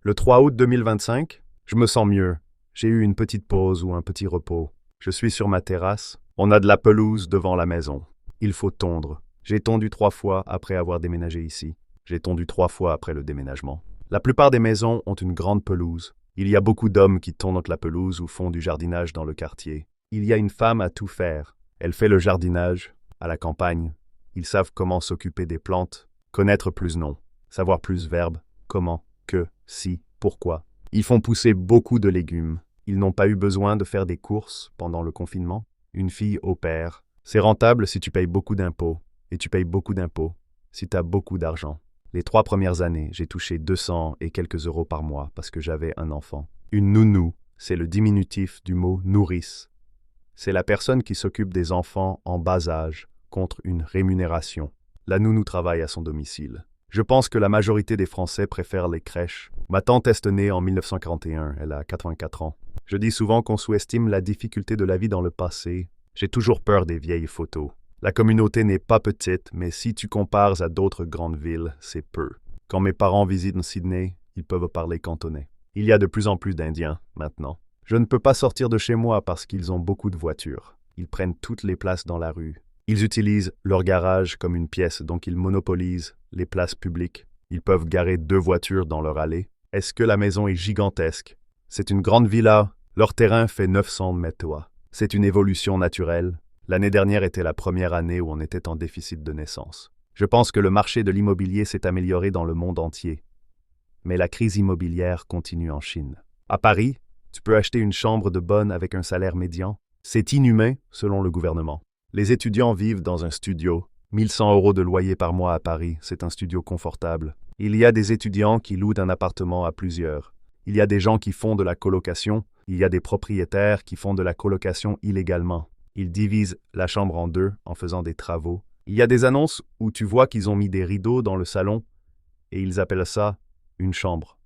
Le 3 août 2025, je me sens mieux. J'ai eu une petite pause ou un petit repos. Je suis sur ma terrasse. On a de la pelouse devant la maison. Il faut tondre. J'ai tondu 3 fois après avoir déménagé ici. J'ai tondu 3 fois après le déménagement. La plupart des maisons ont une grande pelouse. Il y a beaucoup d'hommes qui tondent la pelouse ou font du jardinage dans le quartier. Il y a une femme à tout faire. Elle fait le jardinage à la campagne. Ils savent comment s'occuper des plantes, connaître plus non, savoir plus verbe, comment, que, si, pourquoi. Ils font pousser beaucoup de légumes. Ils n'ont pas eu besoin de faire des courses pendant le confinement. Une fille au père. C'est rentable si tu payes beaucoup d'impôts. Et tu payes beaucoup d'impôts si tu as beaucoup d'argent. Les 3 premières années, j'ai touché 200 et quelques euros par mois parce que j'avais un enfant. Une nounou, c'est le diminutif du mot nourrice. C'est la personne qui s'occupe des enfants en bas âge contre une rémunération. La nounou travaille à son domicile. Je pense que la majorité des Français préfèrent les crèches. Ma tante est née en 1941, elle a 84 ans. Je dis souvent qu'on sous-estime la difficulté de la vie dans le passé. J'ai toujours peur des vieilles photos. La communauté n'est pas petite, mais si tu compares à d'autres grandes villes, c'est peu. Quand mes parents visitent Sydney, ils peuvent parler cantonais. Il y a de plus en plus d'Indiens, maintenant. Je ne peux pas sortir de chez moi parce qu'ils ont beaucoup de voitures. Ils prennent toutes les places dans la rue. Ils utilisent leur garage comme une pièce, donc ils monopolisent les places publiques. Ils peuvent garer 2 voitures dans leur allée. Est-ce que la maison est gigantesque? C'est une grande villa. Leur terrain fait 900 mètres. C'est une évolution naturelle. L'année dernière était la première année où on était en déficit de naissance. Je pense que le marché de l'immobilier s'est amélioré dans le monde entier. Mais la crise immobilière continue en Chine. À Paris, tu peux acheter une chambre de bonne avec un salaire médian. C'est inhumain, selon le gouvernement. Les étudiants vivent dans un studio. 1100 euros de loyer par mois à Paris, c'est un studio confortable. Il y a des étudiants qui louent un appartement à plusieurs. Il y a des gens qui font de la colocation. Il y a des propriétaires qui font de la colocation illégalement. Ils divisent la chambre en 2 en faisant des travaux. Il y a des annonces où tu vois qu'ils ont mis des rideaux dans le salon et ils appellent ça une chambre.